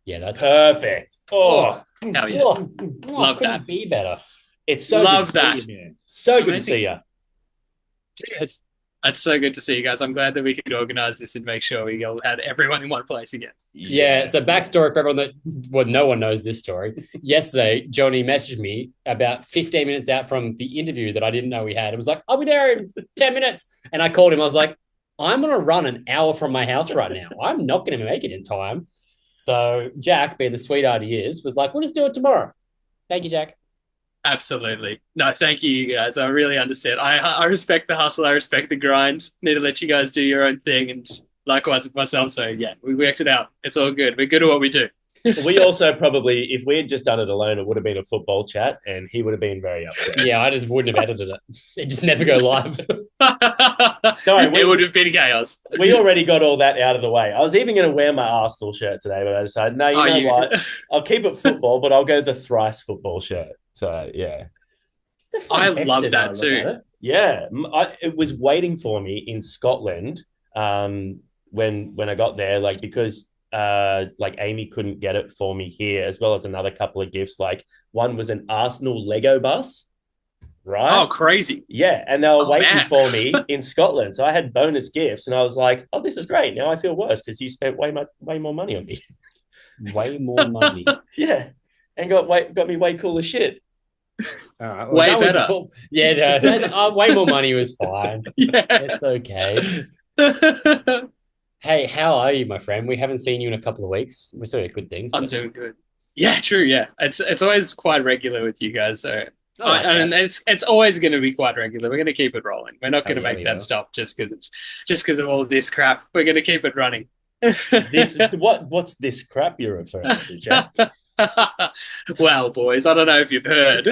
Yeah, that's Perfect. Oh, hell yeah. Love that. couldn't be better. It's so good to Love see you, that. man. So good to Amazing. see you. Dude, it's so good to see you guys. I'm glad that we could organize this and make sure we all had everyone in one place again. Yeah. So backstory for everyone that, well, no one knows this story. Yesterday, Johnny messaged me about 15 minutes out from the interview that I didn't know we had. It was like, I'll be there in 10 minutes. And I called him. I was like, I'm going to run an hour from my house right now. I'm not going to make it in time. So Jack, being the sweetheart he is, was like, we'll just do it tomorrow. Thank you, Jack. Absolutely. No, thank you, guys. I really understand. I respect the hustle. I respect the grind. Need to let you guys do your own thing, and likewise with myself. So yeah, we worked it out. It's all good. We're good at what we do. We also probably, if we had just done it alone, it would have been a football chat, and he would have been very upset. Yeah, I just wouldn't have edited it. It just never go live. Sorry, It would have been chaos. we already got all that out of the way. I was even going to wear my Arsenal shirt today, but I decided, no, you Are know you? what? I'll keep it football, but I'll go the thrice football shirt. So yeah, it's a fun I texture love now. I that look at too. it. Yeah, it was waiting for me in Scotland when I got there, like because like Amy couldn't get it for me here, as well as another couple of gifts. Like one was an Arsenal Lego bus, right? Oh, crazy. Yeah, and they were Oh waiting man. for me in Scotland, so I had bonus gifts, and I was like, "Oh, this is great." Now I feel worse because you spent way more money on me. Way more money. Yeah, and got me way cooler shit. All right. Well, way better. Yeah, way more money was fine. Yeah. It's okay. Hey, how are you, my friend? We haven't seen you in a couple of weeks. We're still at good things. I'm doing good. Yeah, true. Yeah, it's always quite regular with you guys. So, I like and that. it's always going to be quite regular. We're going to keep it rolling. We're not Oh going to yeah, make we that will. stop just because of all this crap. We're going to keep it running. This what's this crap you're referring to, Jack? Well, boys, I don't know if you've heard.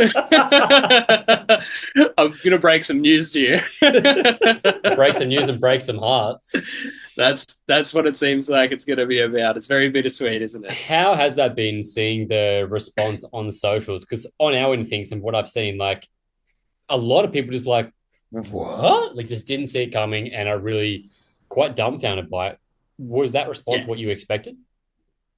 I'm gonna break some news to you. Break some news and break some hearts. That's what it seems like it's gonna be about. It's very bittersweet, isn't it? How has that been seeing the response on socials? Because on our end things and what I've seen, like a lot of people just like, what? Like just didn't see it coming and are really quite dumbfounded by it. Was that response what you expected?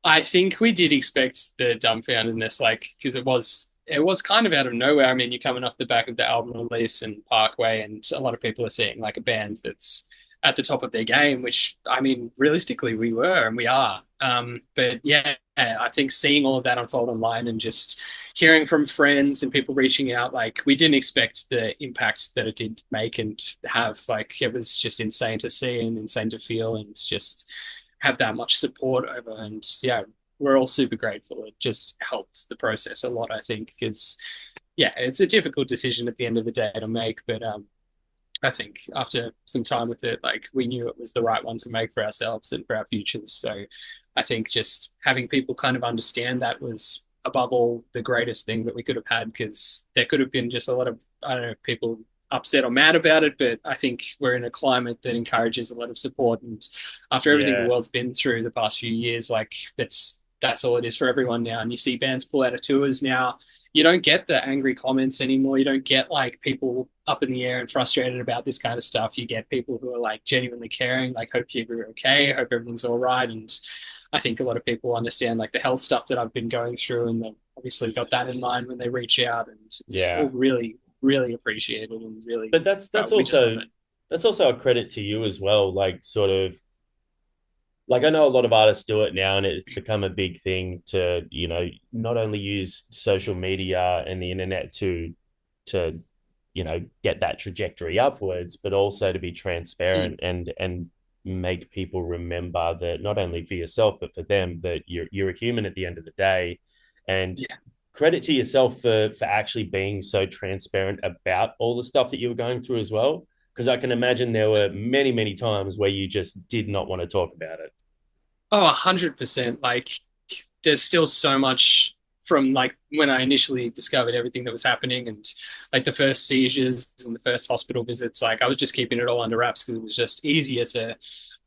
I think we did expect the dumbfoundedness, like because it was kind of out of nowhere. I mean, you're coming off the back of the album release and Parkway, and a lot of people are seeing like a band that's at the top of their game, which I mean, realistically, we were and we are. But yeah, I think seeing all of that unfold online and just hearing from friends and people reaching out, like we didn't expect the impact that it did make and have. Like it was just insane to see and insane to feel, and just have that much support over. And yeah, we're all super grateful. It just helped the process a lot, I think, because yeah, it's a difficult decision at the end of the day to make, but I think after some time with it, like we knew it was the right one to make for ourselves and for our futures. So I think just having people kind of understand that was above all the greatest thing that we could have had, because there could have been just a lot of, I don't know, people upset or mad about it, but I think we're in a climate that encourages a lot of support. And after everything the Yeah, world's been through the past few years, like that's all it is for everyone now. And you see bands pull out of tours now. You don't get the angry comments anymore. You don't get like people up in the air and frustrated about this kind of stuff. You get people who are like genuinely caring, like hope you're okay, hope everything's all right. And I think a lot of people understand like the health stuff that I've been going through, and they've obviously got that in mind when they reach out, and it's all really, really appreciated and really, but that's we just love also it. a credit to you as well. Like sort of like I know a lot of artists do it now, and it's become a big thing to not only use social media and the internet to get that trajectory upwards, but also to be Mm. transparent and make people remember that not only for yourself but for them, that you're a human at the end of the day. And Yeah. credit to yourself for actually being so transparent about all the stuff that you were going through as well, because I can imagine there were many times where you just did not want to talk about it. Oh, 100%. Like, there's still so much from like when I initially discovered everything that was happening, and like the first seizures and the first hospital visits. Like, I was just keeping it all under wraps because it was just easier to,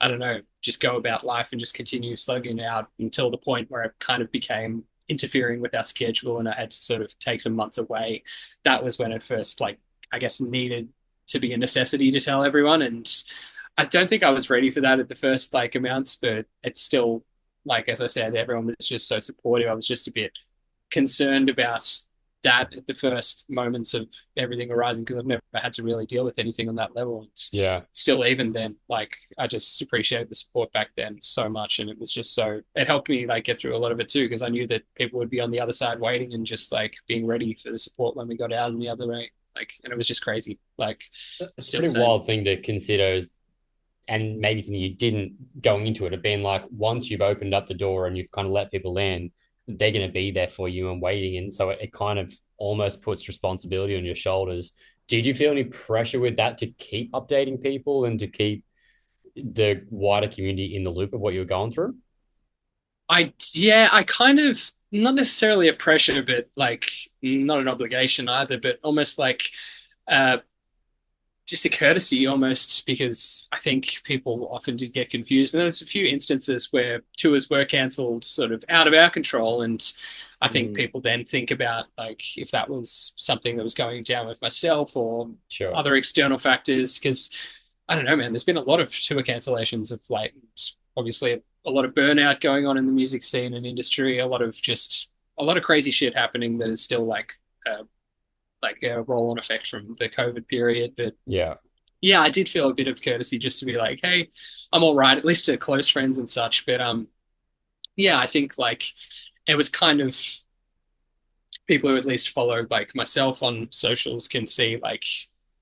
I don't know, just go about life and just continue slugging it out until the point where it kind of became interfering with our schedule and I had to sort of take some months away. That was when it first, like, I guess, needed to be a necessity to tell everyone. And I don't think I was ready for that at the first like amounts, but it's still like, as I said, everyone was just so supportive. I was just a bit concerned about that at the first moments of everything arising because I've never had to really deal with anything on that level. And Yeah. still, even then, like I just appreciated the support back then so much, and it was just so it helped me like get through a lot of it too because I knew that people would be on the other side waiting and just like being ready for the support when we got out in the other way. Like, and it was just crazy. Like, It's a still pretty saying, wild thing to consider, and maybe something you didn't going into it have been like once you've opened up the door and you've kind of let people in, they're going to be there for you and waiting. And so it kind of almost puts responsibility on your shoulders. Did you feel any pressure with that to keep updating people and to keep the wider community in the loop of what you were going through? yeah, I kind of not necessarily a pressure, but like not an obligation either, but almost like uh just a courtesy almost because I think people often did get confused. And there's a few instances where tours were cancelled sort of out of our control. And I think Mm, people then think about like if that was something that was going down with myself or sure. other external factors. Because I don't know, man, there's been a lot of tour cancellations of late. Obviously, a lot of burnout going on in the music scene and industry, a lot of just a lot of crazy shit happening that is still like a roll-on effect from the COVID period. But Yeah. yeah, I did feel a bit of courtesy just to be like, hey, I'm all right, at least to close friends and such. But yeah, I think like it was kind of people who at least follow like myself on socials can see like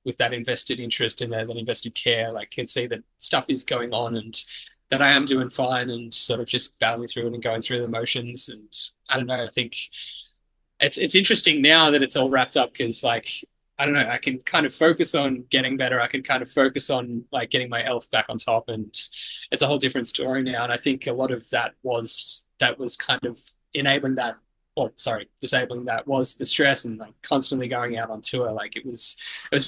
with that invested interest in there, that invested care, like can see that stuff is going on and that I am doing fine and sort of just battling through it and going through the motions. And I don't know, I think it's interesting now that it's all wrapped up because like I don't know, I can kind of focus on getting better. I can kind of focus on like getting my health back on top, and it's a whole different story now. And I think a lot of that was kind of enabling that. Well, sorry, disabling that was the stress and like constantly going out on tour. Like it was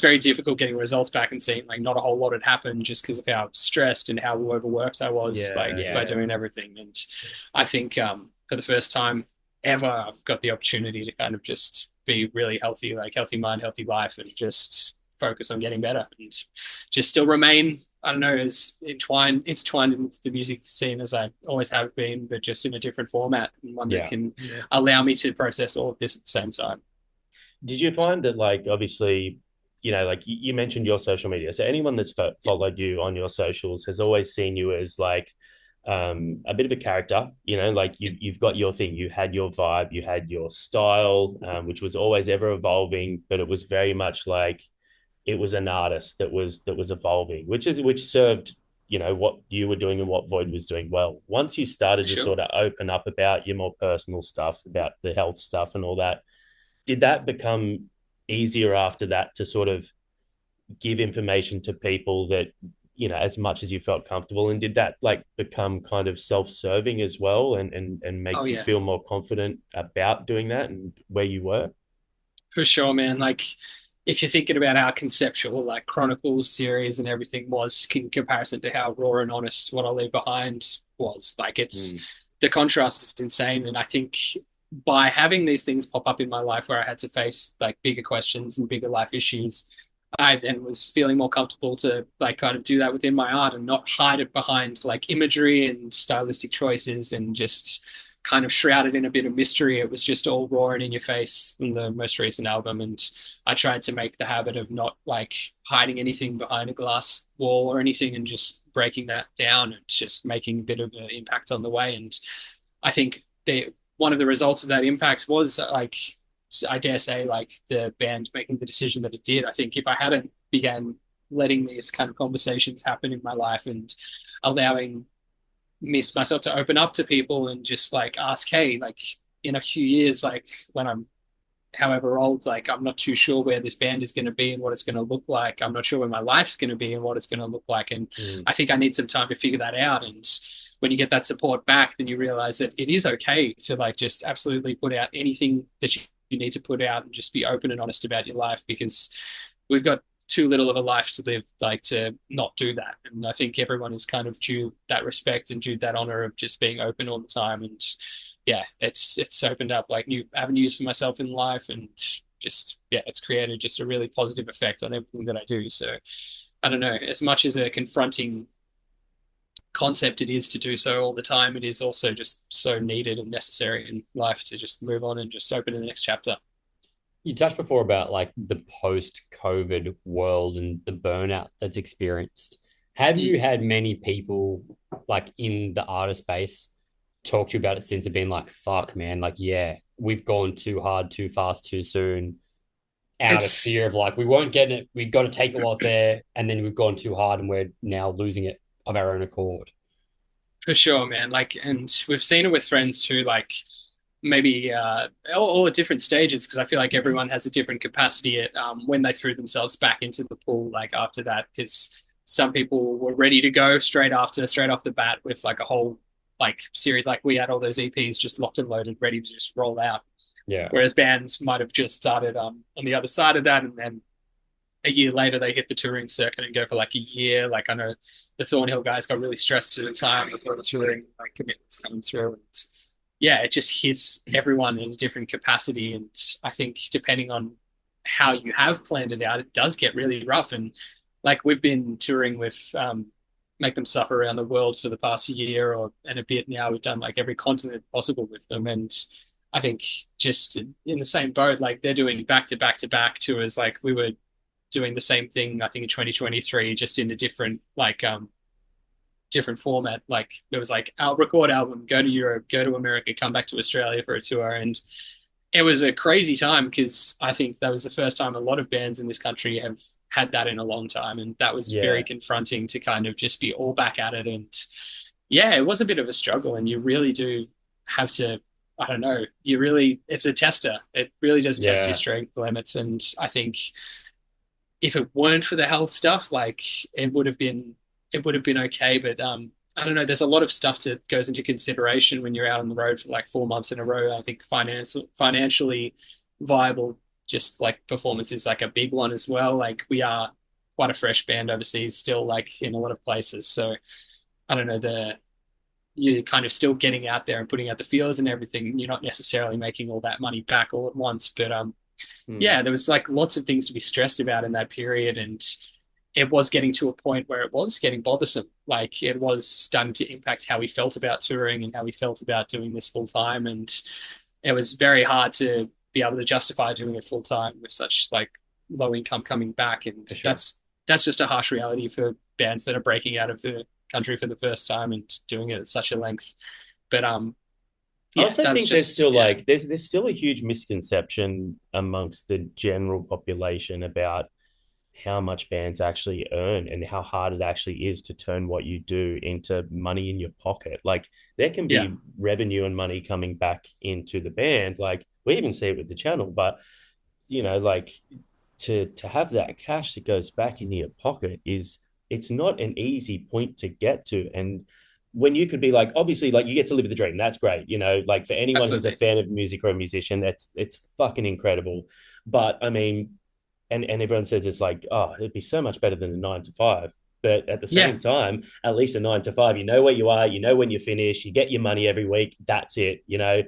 very difficult getting results back and seeing like not a whole lot had happened just because of how stressed and how overworked I was like Yeah. by Yeah. doing everything. And I think for the first time ever I've got the opportunity to kind of just be really healthy, like healthy mind, healthy life, and just focus on getting better and just still remain, I don't know, as intertwined in the music scene as I always have been, but just in a different format and one that Yeah. can allow me to process all of this at the same time. Did you find that, like, obviously, like you mentioned your social media. So anyone that's Yeah, followed you on your socials has always seen you as like a bit of a character, like yeah, you've got your thing, you had your vibe, you had your style, which was always ever evolving, but it was very much like it was an artist that was evolving, which served, what you were doing and what Void was doing well. Once you for started to sure. sort of open up about your more personal stuff, about the health stuff and all that, did that become easier after that to sort of give information to people that, as much as you felt comfortable, and did that like become kind of self-serving as well, and Oh make you yeah, feel more confident about doing that and where you were? for sure, man. Like if you're thinking about how conceptual like Chronicles series and everything was in comparison to how raw and honest What I Leave Behind was, like it's Mm. the contrast is insane. And I think by having these things pop up in my life where I had to face like bigger questions and bigger life issues, I then was feeling more comfortable to like kind of do that within my art and not hide it behind like imagery and stylistic choices and just kind of shrouded in a bit of mystery. It was just all raw and in your face in the most recent album. And I tried to make the habit of not like hiding anything behind a glass wall or anything and just breaking that down and just making a bit of an impact on the way. And I think one of the results of that impact was like I dare say like the band making the decision that it did. I think if I hadn't began letting these kind of conversations happen in my life and allowing myself to open up to people and just like ask, hey, like in a few years, like when I'm however old, like I'm not too sure where this band is going to be and what it's going to look like. I'm not sure where my life's going to be and what it's going to look like. And Mm. I think I need some time to figure that out. And when you get that support back, then you realize that it is okay to like just absolutely put out anything that you need to put out and just be open and honest about your life because we've got too little of a life to live like to not do that. And I think everyone is kind of due that respect and due that honor of just being open all the time. And yeah, it's opened up like new avenues for myself in life and just yeah, it's created just a really positive effect on everything that I do. So I don't know, as much as a confronting concept it is to do so all the time, it is also just so needed and necessary in life to just move on and just open to the next chapter. You touched before about like the post-COVID world and the burnout that's experienced. Have Mm. you had many people like in the artist space talk to you about it since it been like, fuck, man, like, yeah, we've gone too hard, too fast, too soon, out of It's fear of like, we won't get it, we've got to take it while it's there, and then we've gone too hard and we're now losing it of our own accord. for sure, man. Like, and we've seen it with friends too, like maybe all at different stages, because I feel like everyone has a different capacity at when they threw themselves back into the pool, like after that, because some people were ready to go straight off the bat with like a whole like series, like we had all those EPs just locked and loaded, ready to just roll out. Yeah. Whereas bands might have just started on the other side of that, and then a year later they hit the touring circuit and go for like a year. Like I know the Thornhill guys got really stressed at the time before the touring like commitments coming through, and yeah, it just hits everyone in a different capacity. And I think depending on how you have planned it out, it does get really rough. And like we've been touring with Make Them Suffer around the world for the past year or and a bit now. We've done like every continent possible with them, and I think just in the same boat, like they're doing back to back to back tours. Like we were doing the same thing, I think in 2023, just in a different different format. Like it was like our record album, go to Europe, go to America, come back to Australia for a tour, and it was a crazy time because I think that was the first time a lot of bands in this country have had that in a long time, and that was very Yeah. confronting to kind of just be all back at it. And yeah, it was a bit of a struggle, and you really do have to. I don't know. You really, it's a tester. It really does test your Yeah. strength limits. And I think if it weren't for the health stuff, like it would have been okay. But I don't know. There's a lot of stuff that goes into consideration when you're out on the road for like 4 months in a row. I think financially viable, just like performance is like a big one as well. Like we are quite a fresh band overseas still, like in a lot of places. So I don't know the you're kind of still getting out there and putting out the feelers and everything. You're not necessarily making all that money back all at once, but Hmm. yeah, there was like lots of things to be stressed about in that period, and it was getting to a point where it was getting bothersome. Like it was starting to impact how we felt about touring and how we felt about doing this full time, and it was very hard to be able to justify doing it full time with such like low income coming back, and For sure. that's just a harsh reality for bands that are breaking out of the country for the first time and doing it at such a length. But I yeah, also that's think there's just still yeah, like there's still a huge misconception amongst the general population about how much bands actually earn and how hard it actually is to turn what you do into money in your pocket. Like there can yeah, be revenue and money coming back into the band. Like we even see it with the channel, but like to have that cash that goes back into your pocket is it's not an easy point to get to. And when you could be like, obviously, like you get to live the dream, that's great. Like for anyone who's a absolutely, fan of music or a musician, that's it's fucking incredible. But I mean, and everyone says it's like, oh, it'd be so much better than a 9 to 5. But at the yeah, same time, at least a 9 to 5, you know where you are, you know when you finish, you get your money every week. That's it. And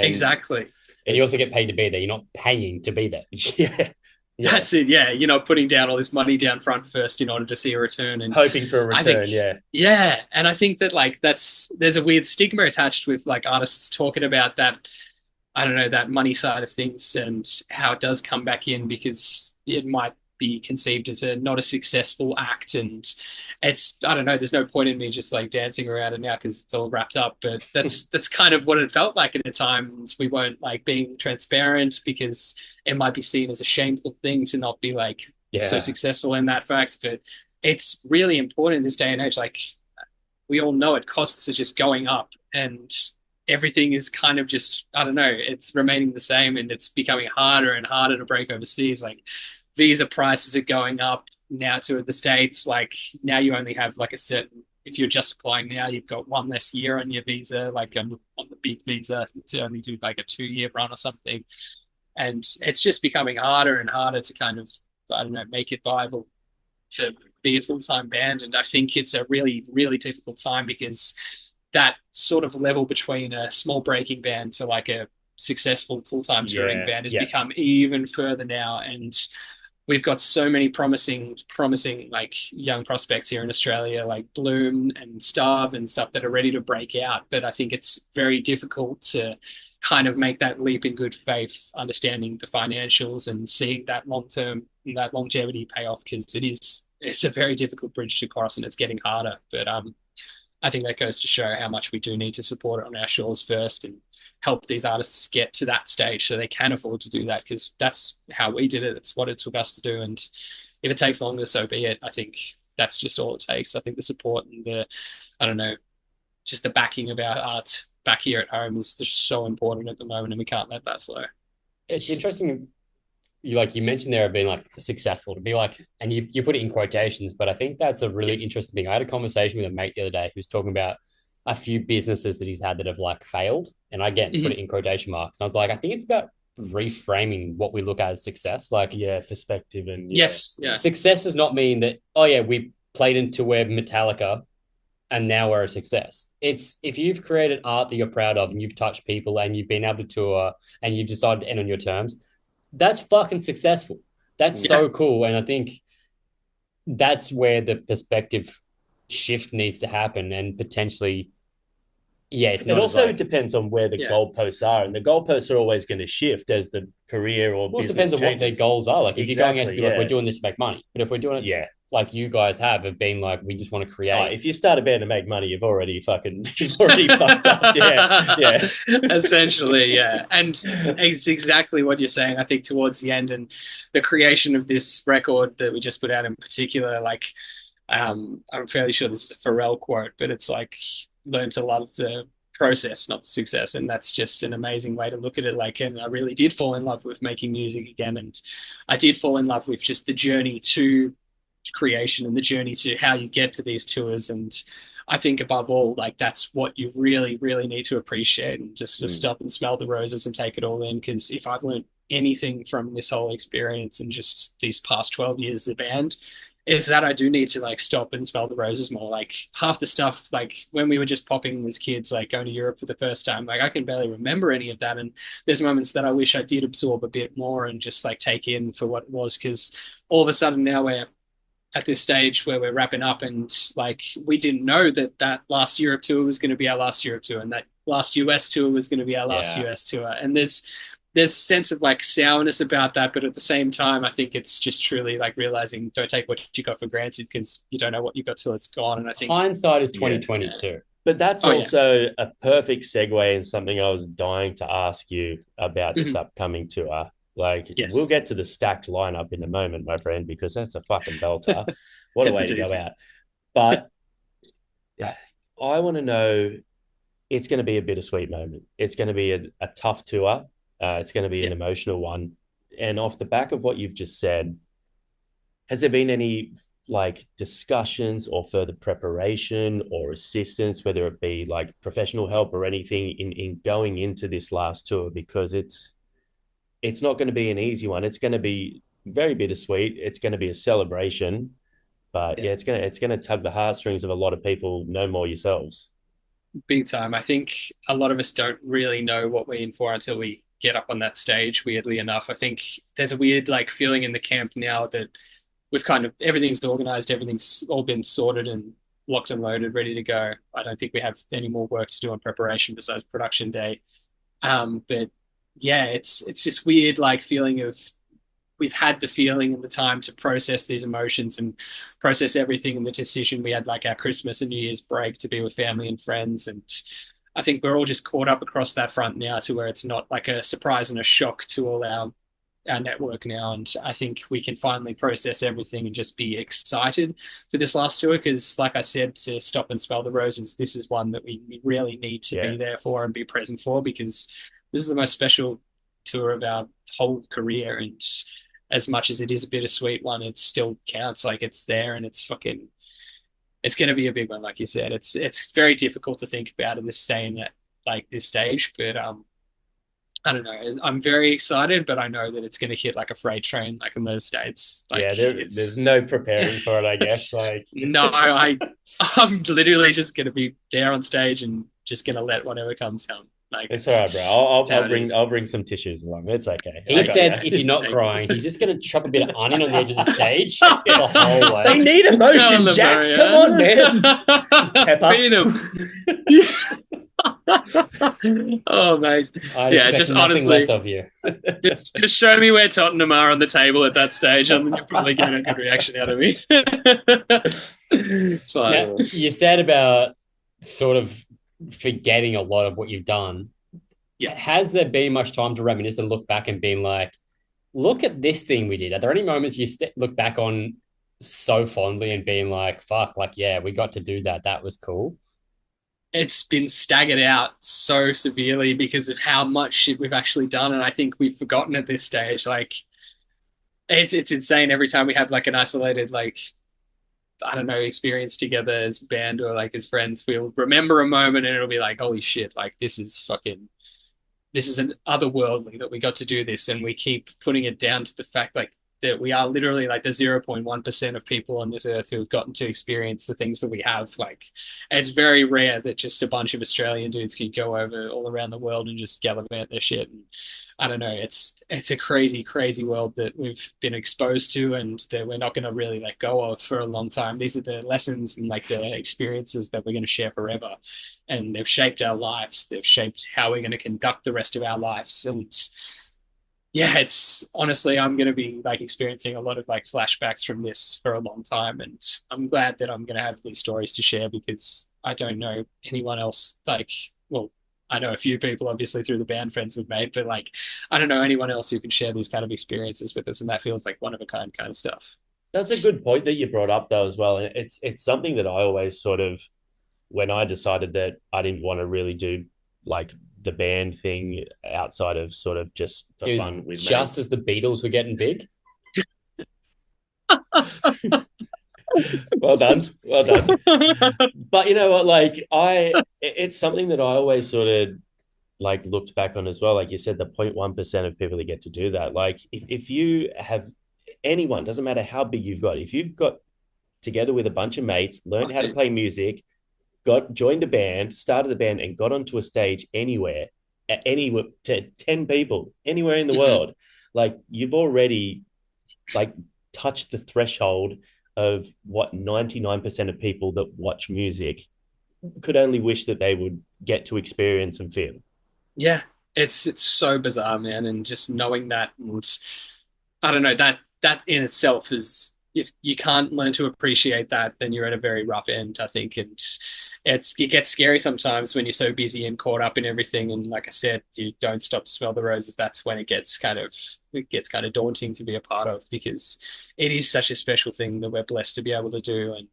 exactly. And you it's also get paid to be there. You're not paying to be there. yeah, yeah, That's it. Yeah, you're not putting down all this money down front first in order to see a return. And hoping for a I think, return. Yeah, yeah, and I think that like there's a weird stigma attached with like artists talking about that. I don't know that money side of things and how it does come back in because it might be conceived as a not a successful act, and it's I don't know. There's no point in me just like dancing around it now because it's all wrapped up. But that's kind of what it felt like at the time. We weren't like being transparent because it might be seen as a shameful thing to not be like so yeah, successful in that fact. But it's really important in this day and age. Like we all know it, costs are just going up, and everything is kind of just I don't know, it's remaining the same, and it's becoming harder and harder to break overseas. Like visa prices are going up now to the States. Like now you only have like a certain if you're just applying now, you've got one less year on your visa, like on the big visa to only do like a 2 year run or something. And it's just becoming harder and harder to kind of, I don't know, make it viable to be a full time band. And I think it's a really, really difficult time because that sort of level between a small breaking band to like a successful full time touring yeah, band has yeah. become even further now. And we've got so many promising like young prospects here in Australia, like Bloom and Starve and stuff that are ready to break out. But I think it's very difficult to kind of make that leap in good faith, understanding the financials and seeing that long term, that longevity pay off, because it's a very difficult bridge to cross and it's getting harder. But I think that goes to show how much we do need to support it on our shores first and help these artists get to that stage so they can afford to do that, because that's how we did it. It's what it took us to do. And if it takes longer, so be it. I think that's just all it takes. I think the support and I don't know, just the backing of our art back here at home is just so important at the moment, and we can't let that slow. It's interesting. You mentioned there being like successful to be like, and you put it in quotations, but I think that's a really interesting thing. I had a conversation with a mate the other day who was talking about a few businesses that he's had that have like failed, and I put it in quotation marks. And I was like, I think it's about reframing what we look at as success. Like, perspective and yes, success does not mean that we played into where Metallica and now we're a success. It's if you've created art that you're proud of and you've touched people and you've been able to tour and you've decided to end on your terms, that's fucking successful. That's so cool. And I think that's where the perspective shift needs to happen, and potentially, it's it also depends on where the goalposts are, and the goalposts are always going to shift as the career or business depends on what their goals are. Like if you're going out to be like, we're doing this to make money, but if we're doing it like you guys have been like, we just want to create. If you start a band to make money, you've already fucked up. Yeah. Essentially, and it's exactly what you're saying. I think towards the end and the creation of this record that we just put out in particular, like I'm fairly sure this is a Pharrell quote, but it's like, learn to love the process, not the success. And that's just an amazing way to look at it. Like, and I really did fall in love with making music again. And I did fall in love with just the journey to creation and the journey to how you get to these tours. And I think above all, like that's what you really, really need to appreciate, and just to stop and smell the roses and take it all in. Because if I've learned anything from this whole experience and just these past 12 years of the band, is that I do need to like stop and smell the roses more. Like half the stuff, like when we were just popping as kids, like going to Europe for the first time, like I can barely remember any of that. And there's moments that I wish I did absorb a bit more and just like take in for what it was. Because all of a sudden now we're at this stage where we're wrapping up, and like we didn't know that last Europe tour was going to be our last Europe tour, and that last US tour was going to be our last US tour. And there's a sense of like sourness about that, but at the same time, I think it's just truly like realizing don't take what you got for granted, because you don't know what you got till it's gone. And I think hindsight is 2020 too. But that's also a perfect segue in something I was dying to ask you about this upcoming tour. Like, we'll get to the stacked lineup in a moment, my friend, because that's a fucking belter. What a way to go out. But I want to know, it's going to be a bittersweet moment. It's going to be a tough tour. It's going to be an emotional one. And off the back of what you've just said, has there been any like discussions or further preparation or assistance, whether it be like professional help or anything in going into this last tour? Because it's not going to be an easy one. It's going to be very bittersweet. It's going to be a celebration, but it's going to tug the heartstrings of a lot of people, no more yourselves. Big time. I think a lot of us don't really know what we're in for until we get up on that stage, weirdly enough. I think there's a weird like feeling in the camp now that we've kind of, everything's organized, everything's all been sorted and locked and loaded, ready to go. I don't think we have any more work to do on preparation besides production day. But it's this weird like feeling of, we've had the feeling and the time to process these emotions and process everything, and the decision. We had like our Christmas and New Year's break to be with family and friends, and I think we're all just caught up across that front now to where it's not like a surprise and a shock to all our network now. And I think we can finally process everything and just be excited for this last tour, because like I said, to stop and smell the roses, this is one that we really need to be there for and be present for, because this is the most special tour of our whole career. And as much as it is a bittersweet one, it still counts. Like it's there, and it's going to be a big one. Like you said, it's very difficult to think about at this staying at like this stage, but I don't know. I'm very excited, but I know that it's going to hit like a freight train, like in those States. Like, there's no preparing for it, I guess. Like, no, I'm literally just going to be there on stage and just going to let whatever comes come. Like it's all right, bro. I'll bring some tissues along. It's okay. He said if you're not crying, he's just going to chop a bit of onion on the edge of the stage the whole way. They need emotion, Jack. Barrier. Come on, man. Oh, mate. Yeah, just honestly, less of you. Just show me where Tottenham are on the table at that stage, and you'll probably get a good reaction out of me. Now, you said about sort of forgetting a lot of what you've done. Yeah. Has there been much time to reminisce and look back and being like, look at this thing we did? Are there any moments you look back on so fondly and being like, fuck, like, yeah, we got to do that. That was cool. It's been staggered out so severely because of how much shit we've actually done. And I think we've forgotten at this stage. Like, it's insane every time we have like an isolated, like, I don't know, experience together as a band or like as friends. We'll remember a moment and it'll be like, holy shit, like this is an otherworldly that we got to do this. And we keep putting it down to the fact like that we are literally like the 0.1% of people on this earth who have gotten to experience the things that we have. Like, it's very rare that just a bunch of Australian dudes can go over all around the world and just gallivant their shit. And I don't know, it's a crazy, crazy world that we've been exposed to and that we're not going to really let go of for a long time. These are the lessons and like the experiences that we're going to share forever. And they've shaped our lives. They've shaped how we're going to conduct the rest of our lives. And yeah, it's honestly, I'm going to be like experiencing a lot of like flashbacks from this for a long time. And I'm glad that I'm going to have these stories to share because I don't know anyone else. Like, well, I know a few people obviously through the band friends we've made, but like, I don't know anyone else who can share these kind of experiences with us. And that feels like one of a kind of stuff. That's a good point that you brought up though, as well. And it's something that I always sort of, when I decided that I didn't want to really do like the band thing outside of sort of just for fun with just mates. As the Beatles were getting big. Well done. But you know what, like it's something that I always sort of like looked back on as well. Like you said, the 0.1% of people that get to do that. Like if you have anyone, doesn't matter how big you've got, if you've got together with a bunch of mates, learned how to play music, joined a band, started a band, and got onto a stage anywhere to 10 people anywhere in the world, like you've already like touched the threshold of what 99% of people that watch music could only wish that they would get to experience and feel. Yeah, it's so bizarre, man, and just knowing that, and I don't know, that in itself is, if you can't learn to appreciate that, then you're at a very rough end, I think. And it gets scary sometimes when you're so busy and caught up in everything. And like I said, you don't stop to smell the roses. That's when it gets kind of daunting to be a part of, because it is such a special thing that we're blessed to be able to do. And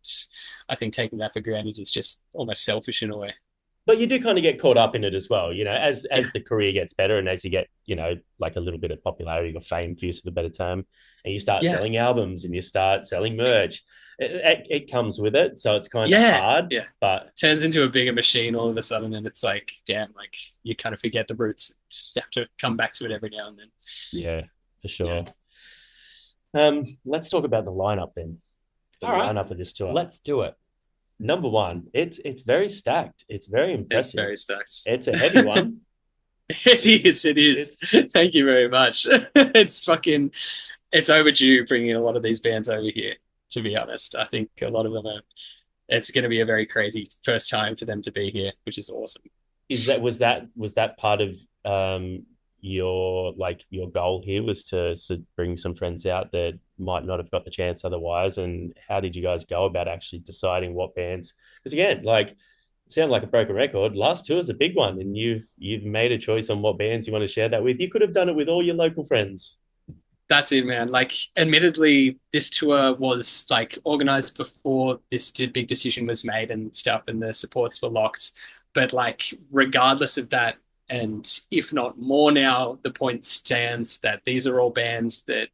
I think taking that for granted is just almost selfish in a way. But you do kind of get caught up in it as well, you know, as the career gets better and as you get, you know, like a little bit of popularity or fame, for use of a better term, and you start selling albums and you start selling merch. It comes with it, so it's kind of hard. But it turns into a bigger machine all of a sudden, and it's like, damn, like you kind of forget the roots. Just have to come back to it every now and then. Yeah, for sure. Yeah. Let's talk about the lineup then. The lineup of this tour. Let's do it. Number one, it's very stacked. It's very impressive. It's very stacked. It's a heavy one. It is. Thank you very much. It's overdue bringing a lot of these bands over here, to be honest. I think a lot of them it's going to be a very crazy first time for them to be here, which is awesome. Was that part of your goal here, was to bring some friends out that might not have got the chance otherwise? And how did you guys go about actually deciding what bands? Because again, like, sound like a broken record, last tour is a big one, and you've made a choice on what bands you want to share that with. You could have done it with all your local friends. That's it, man. Like, admittedly, this tour was like organized before this big decision was made and stuff, and the supports were locked. But like, regardless of that, and if not more now, the point stands that these are all bands that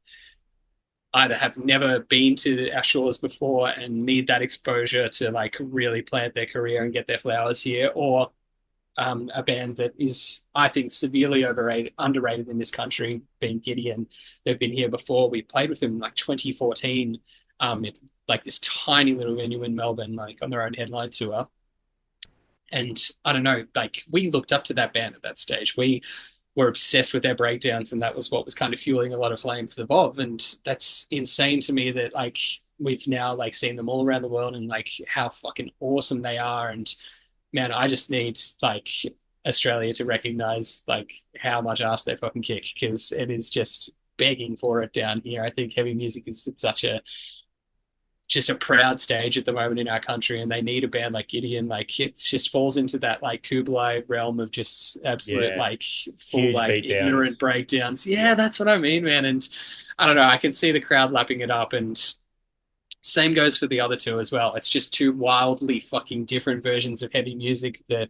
either have never been to our shores before and need that exposure to like really plant their career and get their flowers here, or a band that is, I think, severely underrated in this country, being Gideon. They've been here before. We played with them in like 2014, like this tiny little venue in Melbourne, like on their own headline tour. And I don't know, like we looked up to that band at that stage. We were obsessed with their breakdowns, and that was what was kind of fueling a lot of flame for the Vov. And that's insane to me that like we've now like seen them all around the world and like how fucking awesome they are. And man, I just need like Australia to recognize like how much ass they fucking kick, because it is just begging for it down here. I think heavy music is such a just a proud stage at the moment in our country, and they need a band like Gideon. Like it just falls into that like Kublai realm of just absolute like full huge like ignorant breakdowns. Yeah, that's what I mean, man. And I don't know, I can see the crowd lapping it up, and same goes for the other two as well. It's just two wildly fucking different versions of heavy music that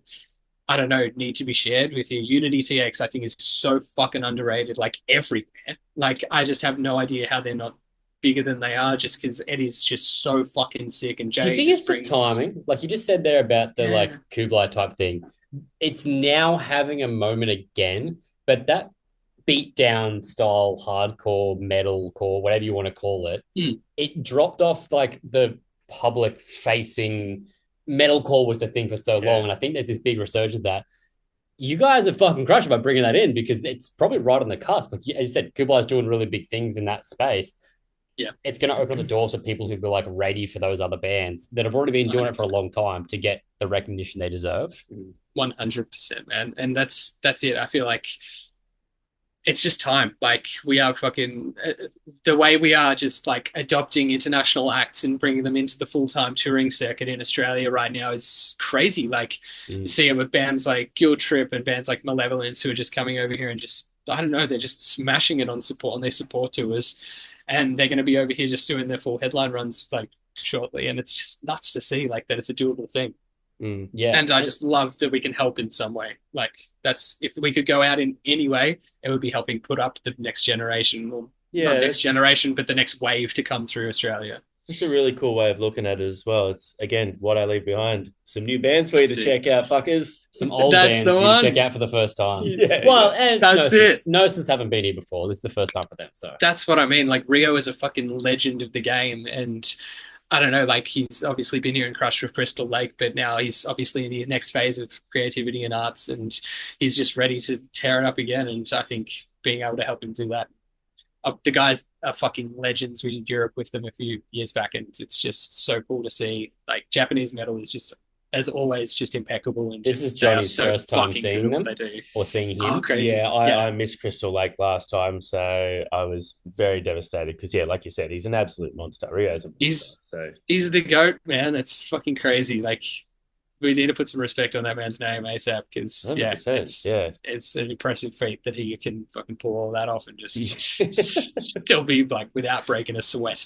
I don't know need to be shared with you. Unity TX I think is so fucking underrated, like everywhere. Like I just have no idea how they're not bigger than they are, just because Eddie's just so fucking sick. And Jay, do you think it's the timing? Like you just said there about the like Kublai type thing. It's now having a moment again, but that beatdown style, hardcore, metalcore, whatever you want to call it, it dropped off like the public facing. Metalcore was the thing for so long, and I think there's this big resurgence of that. You guys are fucking crushing by bringing that in, because it's probably right on the cusp. Like as you said, Kublai's doing really big things in that space. Yeah, it's going to open the doors for people who be like ready for those other bands that have already been doing 100%. It for a long time to get the recognition they deserve. 100%, man. And that's it. I feel like it's just time. Like we are fucking the way we are just like adopting international acts and bringing them into the full-time touring circuit in Australia right now is crazy. Like you see it with bands like Guilt Trip and bands like Malevolence who are just coming over here and just, I don't know, they're just smashing it on their support tours, and they're going to be over here just doing their full headline runs like shortly. And it's just nuts to see like that it's a doable thing. Yeah. And I just love that we can help in some way. Like that's, if we could go out in any way, it would be helping put up the next generation, or not next generation, but the next wave to come through Australia. It's a really cool way of looking at it as well. It's again what I leave behind. Some new bands for you to check out, fuckers. Some old bands for you to check out for the first time. Yeah. Well, and that's it. Gnosis haven't been here before. This is the first time for them. So that's what I mean. Like Rio is a fucking legend of the game, and I don't know, like he's obviously been here and crushed with Crystal Lake, but now he's obviously in his next phase of creativity and arts, and he's just ready to tear it up again. And I think being able to help him do that, the guys are fucking legends. We did Europe with them a few years back, and it's just so cool to see. Like Japanese metal is just, as always, just impeccable. And this is Johnny's first time seeing them or seeing him. Oh, crazy. Yeah, I missed Crystal Lake last time, so I was very devastated because, like you said, he's an absolute monster. Rio's a monster. He's the GOAT, man. It's fucking crazy. Like we need to put some respect on that man's name ASAP, because it's an impressive feat that he can fucking pull all that off and just still be like without breaking a sweat.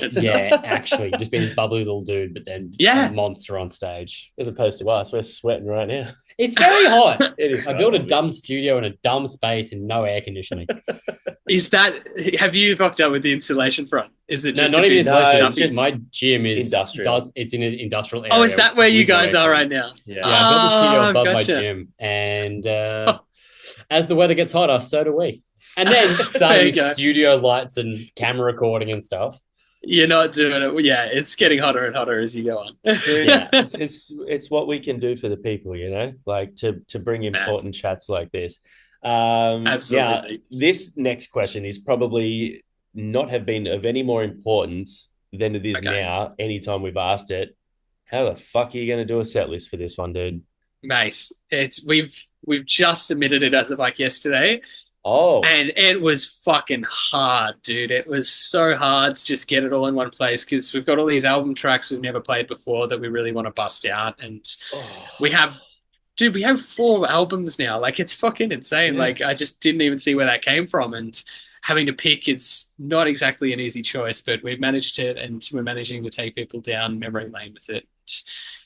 Actually, just being a bubbly little dude, but then a monster on stage. As opposed to us, we're sweating right now. It's very hot. It is. I built a dumb studio in a dumb space and no air conditioning. Have you fucked up with the insulation front? Is it just not even insulation? My gym is industrial. It's in an industrial area. Oh, is that where you guys are right now? Yeah, I built the studio above my gym, and as the weather gets hotter, so do we. And then starting studio lights and camera recording and stuff. You're not doing it. Yeah, it's getting hotter and hotter as you go on. It's what we can do for the people, like to bring important chats like this. Absolutely. This next question is probably not have been of any more importance than it is now. Anytime we've asked it, how the fuck are you going to do a set list for this one, dude? Mate, we've just submitted it as of like yesterday. Oh. And it was fucking hard, dude. It was so hard to just get it all in one place, because we've got all these album tracks we've never played before that we really want to bust out. And we have 4 albums now. Like, it's fucking insane. Yeah. Like, I just didn't even see where that came from. And having to pick, it's not exactly an easy choice, but we've managed it, and we're managing to take people down memory lane with it.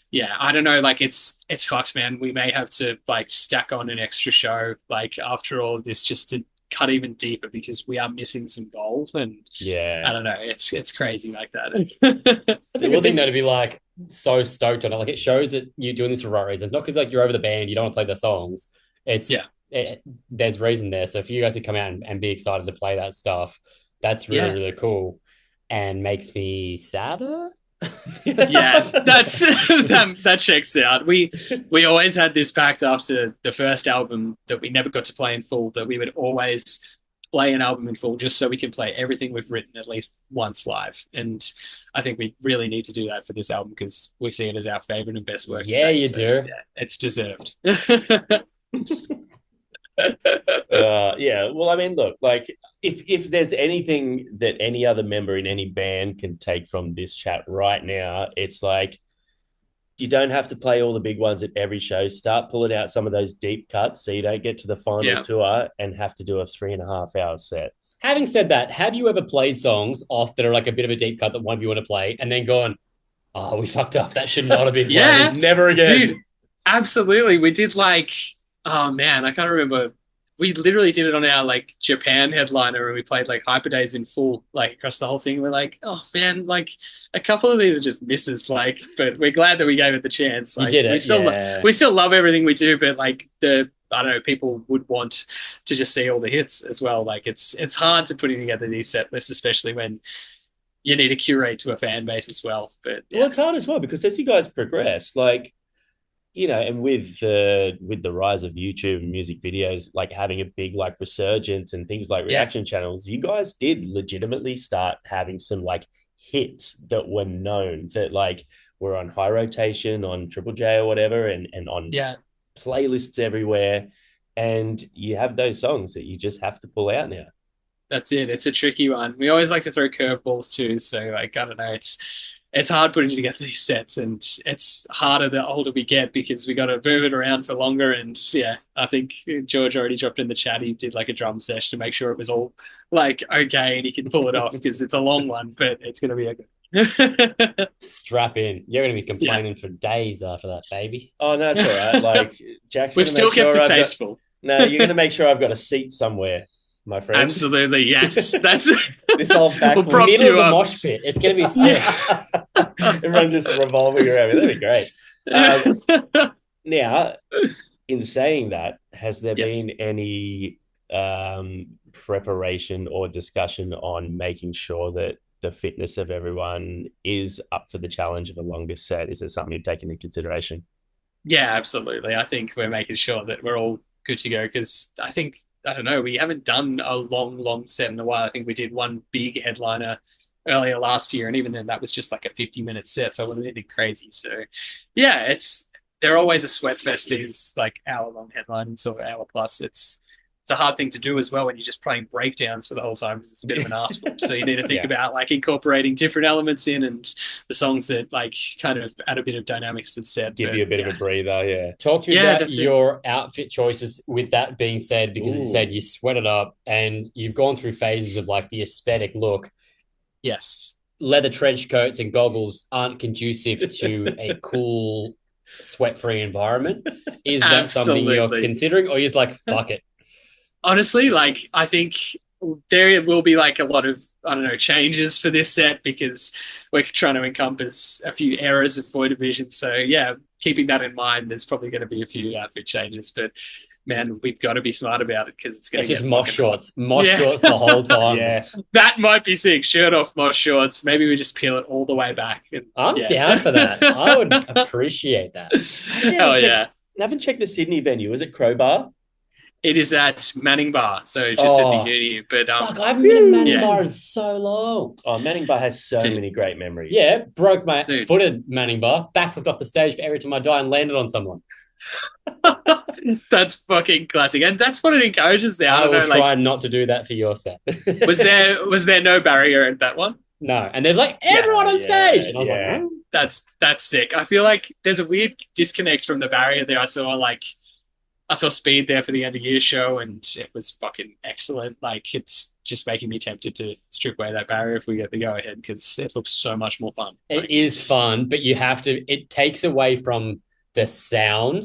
Yeah, I don't know. Like it's fucked, man. We may have to like stack on an extra show, like after all of this, just to cut even deeper, because we are missing some gold. And I don't know. It's crazy like that. That's a good thing though, to be like so stoked on it. Like it shows that you're doing this for the right reasons, not because like you're over the band, you don't want to play their songs. It's there's reason there. So for you guys to come out and be excited to play that stuff, that's really really cool, and makes me sadder Yeah, that checks out. We always had this pact after the first album that we never got to play in full, that we would always play an album in full just so we can play everything we've written at least once live. And I think we really need to do that for this album because we see it as our favorite and best work. Yeah, you do. Yeah, it's deserved. Yeah. Well, I mean, look, like if there's anything that any other member in any band can take from this chat right now, it's like you don't have to play all the big ones at every show. Start pulling out some of those deep cuts so you don't get to the final tour and have to do a 3.5 hour set. Having said that, have you ever played songs off that are like a bit of a deep cut that one of you want to play and then gone, oh, we fucked up. That should not have been played. Never again. Dude, absolutely. We did like, oh man, I can't remember. We literally did it on our like Japan headliner and we played like Hyper Days in full, like across the whole thing. We're like, oh man, like a couple of these are just misses, like, but we're glad that we gave it the chance. Like, you did it. We still love everything we do, but like I don't know, people would want to just see all the hits as well. Like it's hard to put together these set lists, especially when you need to curate to a fan base as well. But well, it's hard as well because as you guys progress, like, you know, and with the rise of YouTube and music videos, like having a big like resurgence and things like reaction channels, you guys did legitimately start having some like hits that were known that like were on high rotation on Triple J or whatever and on playlists everywhere. And you have those songs that you just have to pull out now. That's it. It's a tricky one. We always like to throw curveballs too. So like, I don't know, it's hard putting together these sets and it's harder the older we get because we got to move it around for longer. And yeah, I think George already dropped in the chat. He did like a drum sesh to make sure it was all like okay and he can pull it off because it's a long one, but it's going to be okay. Strap in. You're going to be complaining for days after that, baby. Oh, no, it's all right. Like, Jackson, we've still kept it tasteful. No, you're going to make sure I've got a seat somewhere, my friend. Absolutely, yes. That's this old back middle of the mosh pit. It's going to be sick. Everyone just revolving around me. That'd be great. Now, in saying that, has there been any preparation or discussion on making sure that the fitness of everyone is up for the challenge of a longer set? Is it something you take into consideration? Yeah, absolutely. I think we're making sure that we're all good to go because I think, I don't know, we haven't done a long set in a while. I think we did one big headliner earlier last year, and even then that was just like a 50-minute set, so it wasn't anything crazy. So yeah, they're always a sweat fest, these like hour-long headlines or hour plus. It's a hard thing to do as well when you're just playing breakdowns for the whole time because it's a bit of an ass whoop. So you need to think about like incorporating different elements in and the songs that like kind of add a bit of dynamics to the set. Give you a bit of a breather, Talk to me about your outfit choices with that being said, because you said you sweat it up and you've gone through phases of like the aesthetic look. Yes. Leather trench coats and goggles aren't conducive to a cool, sweat-free environment. Is that something you're considering or you're just like, fuck it? Honestly, like I think there will be like a lot of, I don't know, changes for this set because we're trying to encompass a few eras of Four Division. So yeah, keeping that in mind, there's probably going to be a few outfit changes, but man, we've got to be smart about it because it's going to get just mosh shorts the whole time. Yeah, that might be sick. Shirt off, mosh shorts. Maybe we just peel it all the way back. I'm down for that. I would appreciate that. I haven't checked the Sydney venue. Is it Crowbar? It is at Manning Bar, so just at the uni. But fuck, I haven't been to Manning Bar in so long. Oh, Manning Bar has so many great memories. Yeah, broke my foot at Manning Bar, backflipped off the stage for every time I die and landed on someone. That's fucking classic, and that's what it encourages now. I will try not to do that for your set. was there no barrier at that one? No, and there's like everyone on stage, and I was like, oh. That's sick. I feel like there's a weird disconnect from the barrier there. I saw Speed there for the end of year show and it was fucking excellent. Like it's just making me tempted to strip away that barrier if we get the go ahead because it looks so much more fun. It is fun, but it takes away from the sound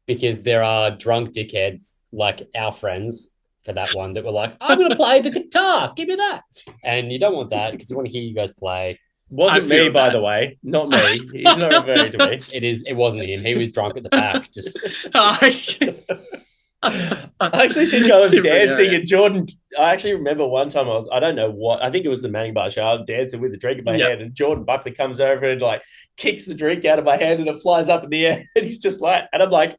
because there are drunk dickheads like our friends for that one that were like, I'm going to play the guitar. Give me that. And you don't want that because you want to hear you guys play. Wasn't me, by the way. Not me. He's not referring to me. It wasn't him. He was drunk at the back. Just I actually think I was dancing and Jordan. I actually remember one time I don't know what, I think it was the Manning Bar show. I was dancing with the drink in my hand, and Jordan Buckley comes over and like kicks the drink out of my hand and it flies up in the air. And he's just like, and I'm like,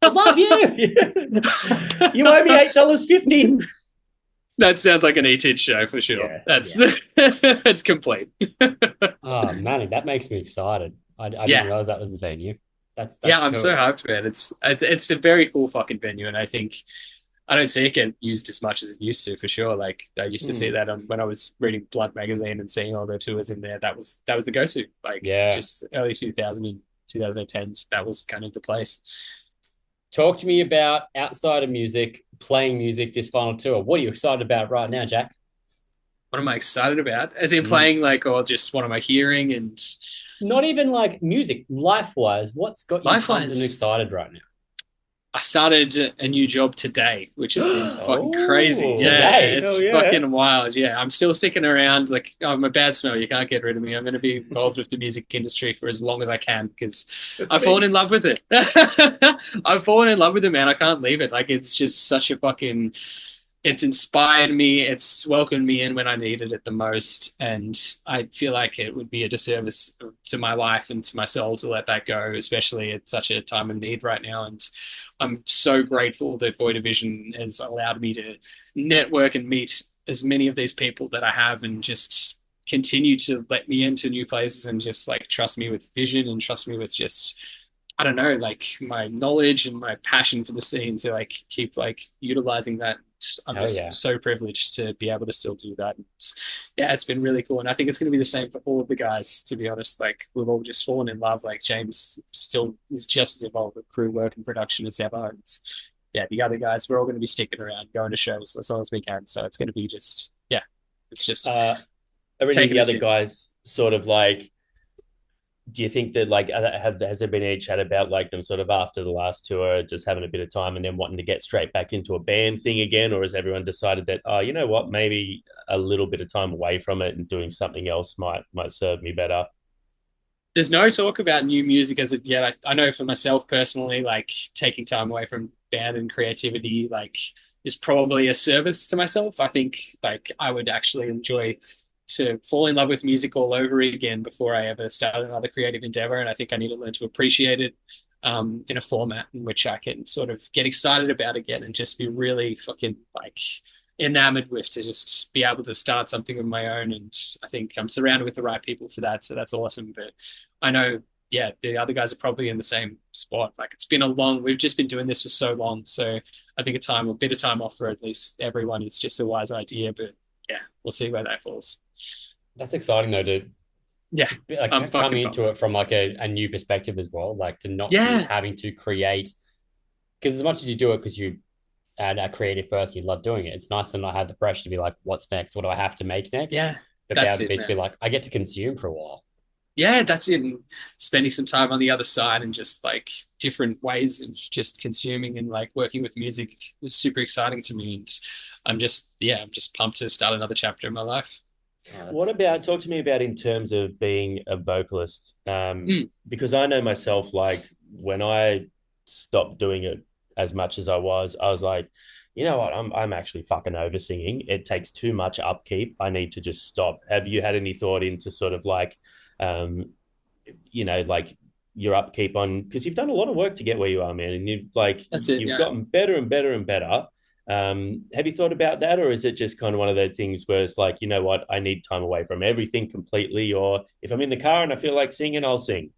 I love you. You owe me $8.50. That sounds like an ET show for sure. Yeah, that's it's complete. Oh man, that makes me excited. I didn't realize that was the venue. That's I'm so hyped, man. It's a very cool fucking venue, and I think I don't see it get used as much as it used to for sure. Like I used to see that when I was reading Blood magazine and seeing all the tours in there. That was the go-to. Like just early 2000 and 2010s. That was kind of the place. Talk to me about outside of music, playing music this final tour. What are you excited about right now, Jack? What am I excited about? As in playing, like, or just what am I hearing? And not even like music, life-wise. What's got you pumped and excited right now? I started a new job today, which is fucking crazy. Yeah, it's fucking wild. Yeah, I'm still sticking around. Like, I'm a bad smell. You can't get rid of me. I'm going to be involved with the music industry for as long as I can because I've fallen in love with it. I've fallen in love with it, man. I can't leave it. Like, it's just such a fucking... It's inspired me. It's welcomed me in when I needed it the most. And I feel like it would be a disservice to my life and to my soul to let that go, especially at such a time of need right now. And I'm so grateful that Void Division has allowed me to network and meet as many of these people that I have and just continue to let me into new places and just like trust me with vision and trust me with just, I don't know, like my knowledge and my passion for the scene to like keep like utilizing that. I'm just so privileged to be able to still do that. And it's been really cool. And I think it's going to be the same for all of the guys, to be honest. Like we've all just fallen in love. Like James still is just as involved with crew work and production as ever. And the other guys, we're all going to be sticking around, going to shows as long as we can. So it's going to be just, it's just. Are any of the other guys sort of like, do you think that like has there been any chat about like them sort of after the last tour just having a bit of time and then wanting to get straight back into a band thing again, or has everyone decided that you know what, maybe a little bit of time away from it and doing something else might serve me better? There's no talk about new music as of yet. I know for myself personally, like taking time away from band and creativity like is probably a service to myself. I think like I would actually enjoy to fall in love with music all over again before I ever start another creative endeavor. And I think I need to learn to appreciate it in a format in which I can sort of get excited about again and just be really fucking like enamored with to just be able to start something of my own. And I think I'm surrounded with the right people for that. So that's awesome. But I know, the other guys are probably in the same spot. Like it's been we've just been doing this for so long. So I think a bit of time off for at least everyone is just a wise idea, but we'll see where that falls. That's exciting though to like come into it from like a new perspective as well, like to not be having to create, because as much as you do it because you are a creative person, you love doing it, it's nice to not have the pressure to be like, what's next, what do I have to make next? But that's it, be like, I get to consume for a while. That's it. And spending some time on the other side and just like different ways of just consuming and like working with music is super exciting to me. And I'm just pumped to start another chapter in my life. What about, talk to me about in terms of being a vocalist? Because I know myself, like when I stopped doing it as much as I was like, you know what, I'm actually fucking over singing. It takes too much upkeep. I need to just stop. Have you had any thought into sort of like, you know, like your upkeep on, because you've done a lot of work to get where you are, man, and you've gotten better and better and better. Have you thought about that, or is it just kind of one of those things where it's like, you know what, I need time away from everything completely, or if I'm in the car and I feel like singing, I'll sing?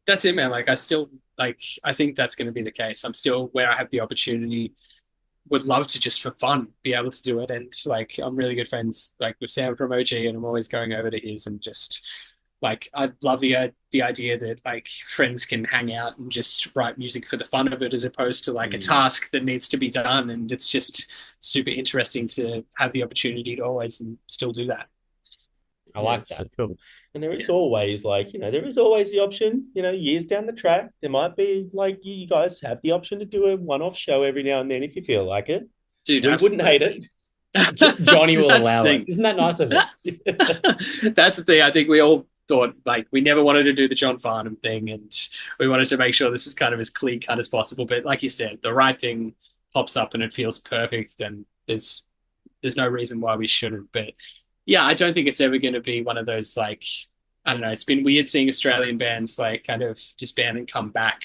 That's it, man. Like I think that's going to be the case. I'm still where I have the opportunity, would love to just for fun be able to do it. And like I'm really good friends like with Sam from OG, and I'm always going over to his, and just like I love the idea that like friends can hang out and just write music for the fun of it, as opposed to like a task that needs to be done. And it's just super interesting to have the opportunity to always and still do that. I like that. Cool. And there is always like, you know, there is always the option, you know, years down the track, there might be like, you guys have the option to do a one-off show every now and then if you feel like it. Dude, we wouldn't hate it. Johnny will allow it. Isn't that nice of it? That's the thing. I think we all thought like we never wanted to do the John Farnham thing, and we wanted to make sure this was kind of as clean cut as possible. But like you said, the right thing pops up and it feels perfect, then there's no reason why we shouldn't. But yeah, I don't think it's ever going to be one of those like, I don't know. It's been weird seeing Australian bands like kind of disband and come back,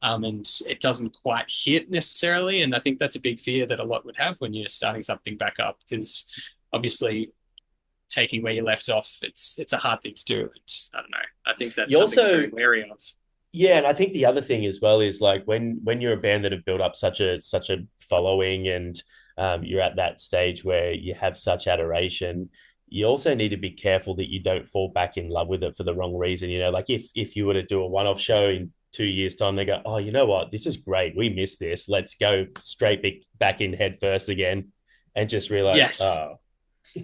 and it doesn't quite hit necessarily. And I think that's a big fear that a lot would have when you're starting something back up, because obviously taking where you left off, it's a hard thing to do. And I don't know. I think that's something I'm very wary of. Yeah, and I think the other thing as well is like when you're a band that have built up such a following, and you're at that stage where you have such adoration, you also need to be careful that you don't fall back in love with it for the wrong reason. You know, like if you were to do a one-off show in 2 years' time, they go, oh, you know what? This is great. We missed this. Let's go straight back in head first again, and just realize, yes. Oh,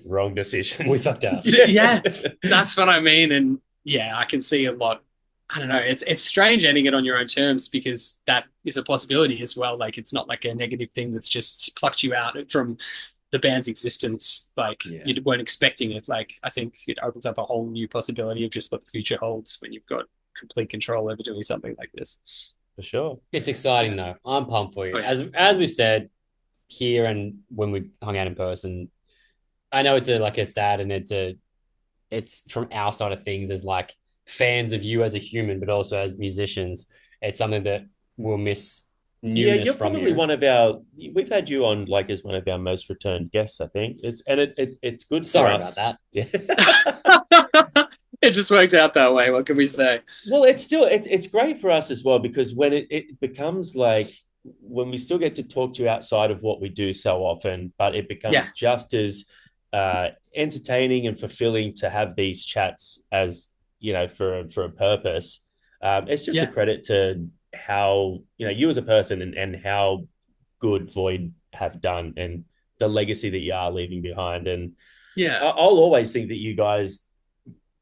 wrong decision. We fucked up. Yeah, that's what I mean. And yeah, I can see a lot. I don't know. It's strange ending it on your own terms, because that is a possibility as well. Like, it's not like a negative thing that's just plucked you out from the band's existence. Like, you weren't expecting it. Like, I think it opens up a whole new possibility of just what the future holds when you've got complete control over doing something like this. For sure. It's exciting though. I'm pumped for you. As we've said here and when we hung out in person, I know it's a sad, and it's from our side of things as like fans of you as a human, but also as musicians. It's something that we'll miss. You're probably one of our. We've had you on like as one of our most returned guests, I think. It's good. Sorry about that. Yeah. It just worked out that way. What can we say? Well, it's great for us as well, because when it becomes like when we still get to talk to you outside of what we do so often, but it becomes just as entertaining and fulfilling to have these chats as, you know, for a purpose. It's just a credit to how, you know, you as a person and how good Void have done and the legacy that you are leaving behind. And I'll always think that you guys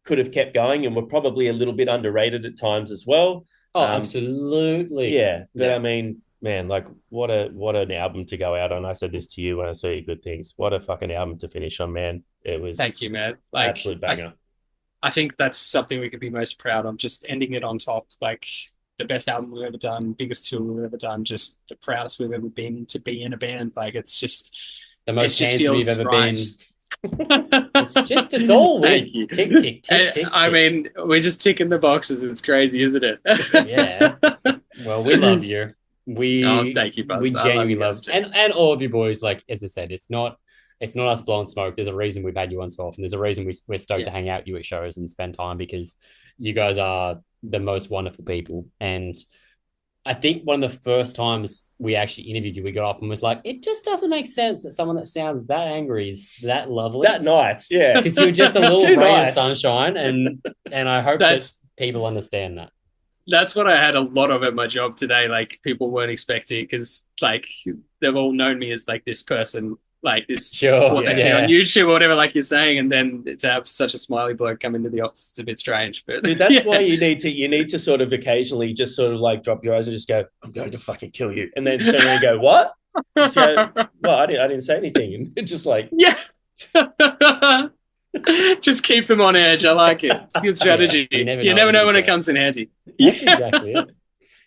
could have kept going and were probably a little bit underrated at times as well. Oh, absolutely. Yeah. But I mean, man, like what an album to go out on. I said this to you when I saw you Good Things. What a fucking album to finish on, man. It was thank you, man. Like, absolute banger. I think that's something we could be most proud of, just ending it on top. Like, the best album we've ever done, biggest tour we've ever done, just the proudest we've ever been to be in a band. Like, it's just the most handsome you've ever been. It's all thank you. Tick. I mean, we're just ticking the boxes. It's crazy, isn't it? Yeah. Well, we love you. Thank you, brothers. We genuinely love and all of you boys. Like, as I said, it's not us blowing smoke. There's a reason we've had you on so often. There's a reason we're stoked to hang out with you at shows and spend time, because you guys are the most wonderful people. And I think one of the first times we actually interviewed you, we got off and was like, it just doesn't make sense that someone that sounds that angry is that lovely. That nice, yeah. Because you're just a little ray of sunshine, and I hope that people understand that. That's what I had a lot of at my job today. Like, people weren't expecting, because like they've all known me as like this person, like this what they see on YouTube or whatever, like you're saying, and then to have such a smiley bloke come into the office, it's a bit strange. But dude, that's why you need to sort of occasionally just sort of like drop your eyes and just go, I'm going to fucking kill you, and then turn around and go, what? Just go, well, I didn't say anything, and just like just keep them on edge. I like it. It's a good strategy. You never know when it comes in handy. That's exactly it.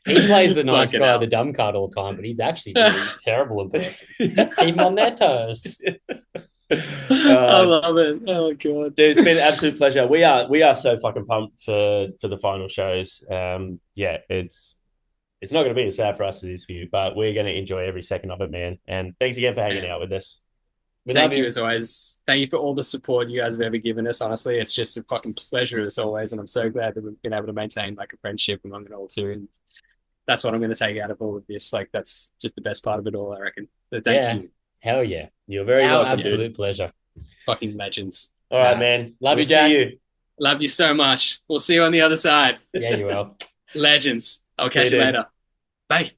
He plays the nice guy, the dumb card all the time, but he's actually really terrible in person. Keep him on their toes. I love it. Oh god, dude, it's been an absolute pleasure. We are so fucking pumped for the final shows. It's not going to be as sad for us as it is for you, but we're going to enjoy every second of it, man. And thanks again for hanging out with us. Thank you as always. Thank you for all the support you guys have ever given us. Honestly, it's just a fucking pleasure as always, and I'm so glad that we've been able to maintain like a friendship among it all too. And that's what I'm going to take out of all of this. Like, that's just the best part of it all, I reckon. So thank you. Hell yeah. You're very welcome. Absolute pleasure. Fucking legends. All right, man. Love you, Jack. Love you so much. We'll see you on the other side. Yeah, you will. Legends. I'll catch you later. Bye.